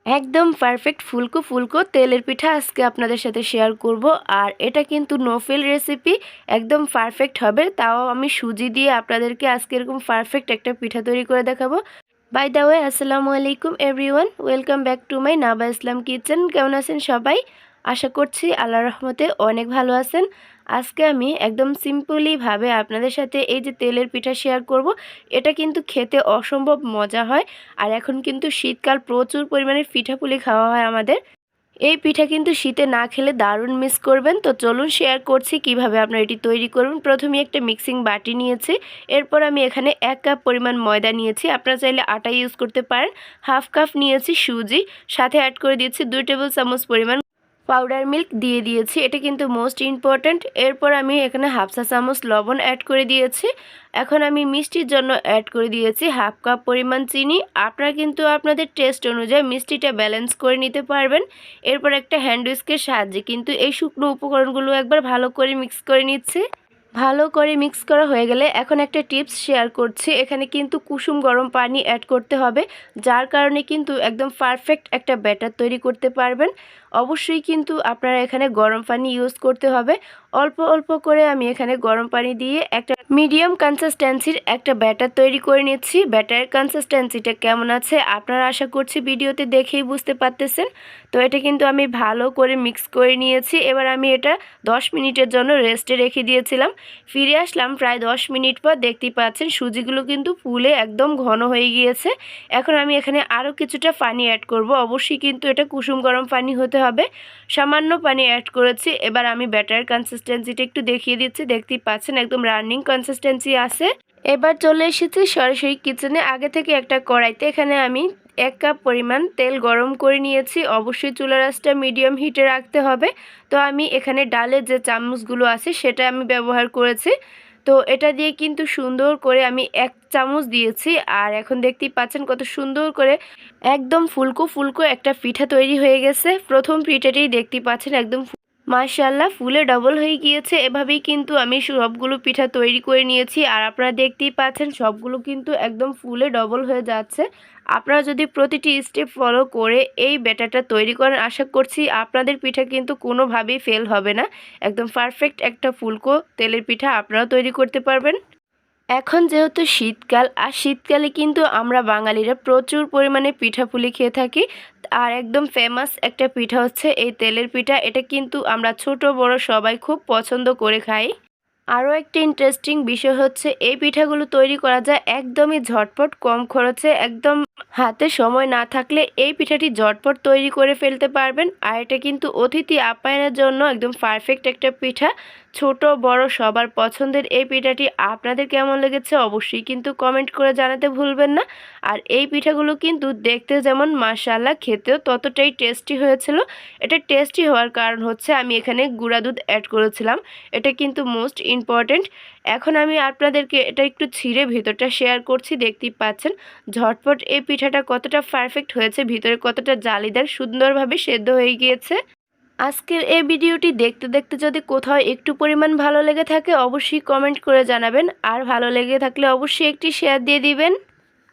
একদম পারফেক্ট ফুলকো ফুলকো তেলের পিঠা আজকে আপনাদের সাথে শেয়ার করব। আর এটা কিন্তু নো ফেল রেসিপি, একদম পারফেক্ট হবে। তাও আমি সুজি দিয়ে আপনাদেরকে আজকে এরকম পারফেক্ট একটা পিঠা তৈরি করে দেখাবো। বাই দ্য ওয়ে, আসসালামু আলাইকুম everyone, welcome back to my Naba Islam kitchen. কেমন আছেন সবাই? আশা করছি আল্লাহর রহমতে অনেক ভালো আছেন। আজকে আমি একদম সিম্পলিভাবে আপনাদের সাথে এই যে তেলের পিঠা শেয়ার করব। এটা কিন্তু খেতে অসম্ভব মজা হয়। আর এখন কিন্তু শীতকাল, প্রচুর পরিমাণে পিঠাপুলি খাওয়া হয় আমাদের। এই পিঠা কিন্তু শীতে না খেলে দারুণ মিস করবেন। তো চলুন শেয়ার করছি কিভাবে আপনারা এটি তৈরি করুন। প্রথমে একটা মিক্সিং বাটি নিয়েছি। এরপর আমি এখানে 1 কাপ পরিমাণ ময়দা নিয়েছি, আপনারা চাইলে আটা ইউজ করতে পারেন। হাফ কাপ নিয়েছি সুজি, সাথে অ্যাড করে দিয়েছি 2 টেবিল চামচ পরিমাণ পাউডার মিল্ক দিয়ে দিয়েছি, এটা কিন্তু মোস্ট ইম্পর্ট্যান্ট। এরপর আমি এখানে হাফ চা চামচ লবণ অ্যাড করে দিয়েছি। এখন আমি মিষ্টির জন্য অ্যাড করে দিয়েছি হাফ কাপ পরিমাণ চিনি। আপনারা কিন্তু আপনাদের টেস্ট অনুযায়ী মিষ্টিটা ব্যালেন্স করে নিতে পারবেন। এরপর একটা হ্যান্ড উইস্কের সাহায্যে কিন্তু এই শুকনো উপকরণগুলো একবার ভালো করে মিক্স করে নিচ্ছি। ভালো করে মিক্স করা হয়ে গেলে এখন একটা টিপস শেয়ার করছি। এখানে কিন্তু কুসুম গরম পানি অ্যাড করতে হবে, যার কারণে কিন্তু একদম পারফেক্ট একটা ব্যাটার তৈরি করতে পারবেন। অবশ্যই কিন্তু আপনারা এখানে গরম পানি ইউজ করতে হবে। অল্প অল্প করে আমি এখানে গরম পানি দিয়ে একটা মিডিয়াম কনসিস্টেন্সির একটা ব্যাটার তৈরি করে নিচ্ছি। ব্যাটারের কনসিস্টেন্সিটা কেমন আছে আপনারা আশা করছি ভিডিওতে দেখেই বুঝতে পারতেছেন। তো এটা কিন্তু আমি ভালো করে মিক্স করে নিয়েছি। এবার আমি এটা 10 মিনিটের জন্য রেস্টে রেখে দিয়েছিলাম। ফিরে আসলাম প্রায় 10 মিনিট পর। দেখতেই পাচ্ছেন সুজিগুলো কিন্তু ফুলে একদম ঘন হয়ে গিয়েছে। এখন আমি এখানে আরও কিছুটা পানি অ্যাড করব। অবশ্যই কিন্তু এটা কুসুম গরম পানি হতে হবে। সামান্য পানি অ্যাড করেছি। এবার আমি ব্যাটার কনসিস্টেন্সিটা একটু দেখিয়ে দিচ্ছি। দেখতেই পাচ্ছেন একদম রানিং কনসিস্টেন্সি আছে। এবার চলে এসেছি সরাসরি কিচেনে। আগে থেকে একটা কড়াইতে এখানে আমি 1 কাপ পরিমাণ তেল গরম করে নিয়েছি। অবশ্যই চুলার আঁচটা মিডিয়াম হিটে রাখতে হবে। তো আমি এখানে ডালের যে চামচগুলো আছে সেটা আমি ব্যবহার করেছি। তো এটা দিয়ে কিন্তু সুন্দর করে আমি 1 চামচ দিয়েছি। আর এখন দেখতেই পাচ্ছেন কত সুন্দর করে একদম ফুলকো ফুলকো একটা পিঠা তৈরি হয়ে গেছে। প্রথম পিঠাটাই দেখতেই পাচ্ছেন একদম মাশাআল্লাহ ফুলে ডবল হয়ে গিয়েছে। এভাবেই কিন্তু আমি সবগুলো পিঠা তৈরি করে নিয়েছি। আর আপনারা দেখতেই পাচ্ছেন সবগুলো কিন্তু একদম ফুলে ডবল হয়ে যাচ্ছে। আপনারা যদি প্রতিটি স্টেপ ফলো করে এই ব্যাটারটা তৈরি করেন, আশা করছি আপনাদের পিঠা কিন্তু কোনোভাবেই ফেল হবে না। একদম পারফেক্ট একটা ফুলকো তেলের পিঠা আপনারাও তৈরি করতে পারবেন। এখন যেহেতু শীতকাল, আর শীতকালে কিন্তু আমরা বাঙালিরা প্রচুর পরিমাণে পিঠাপুলি খেয়ে থাকি। আর একদম ফেমাস একটা পিঠা হচ্ছে এই তেলের পিঠা। এটা কিন্তু আমরা ছোট বড় সবাই খুব পছন্দ করে খাই। আরও একটা ইন্টারেস্টিং বিষয় হচ্ছে এই পিঠাগুলো তৈরি করা যায় একদমই ঝটপট, কম খরচে। একদম হাতে সময় না থাকলে এই পিঠাটি ঝটপট তৈরি করে ফেলতে পারবেন। আর এটা কিন্তু অতিথি আপ্যায়নের জন্য একদম পারফেক্ট একটা পিঠা। ছোট বড় সবার পছন্দের এই পিঠাটি আপনাদের কেমন লেগেছে অবশ্যই কিন্তু কমেন্ট করে জানাতে ভুলবেন না। আর এই পিঠাগুলো কিন্তু দেখতে যেমন মাশাআল্লাহ, খেতেও ততটাই টেস্টি হয়েছিল। এটা টেস্টি হওয়ার কারণ হচ্ছে আমি এখানে গুঁড়া দুধ অ্যাড করেছিলাম। এটা কিন্তু মোস্ট ইম্পর্ট্যান্ট। এখন আমি আপনাদেরকে এটা একটু ছিঁড়ে ভিতরটা শেয়ার করছি। দেখতেই পাচ্ছেন ঝটপট এই পিঠাটা কতটা পারফেক্ট হয়েছে, ভিতরে কতটা জালিদার, সুন্দরভাবে সেদ্ধ হয়ে গিয়েছে। আজকের এই ভিডিওটি দেখতে দেখতে যদি কোথাও একটু পরিমাণ ভালো লেগে থাকে অবশ্যই কমেন্ট করে জানাবেন। আর ভালো লেগে থাকলে অবশ্যই একটি শেয়ার দিয়ে দিবেন।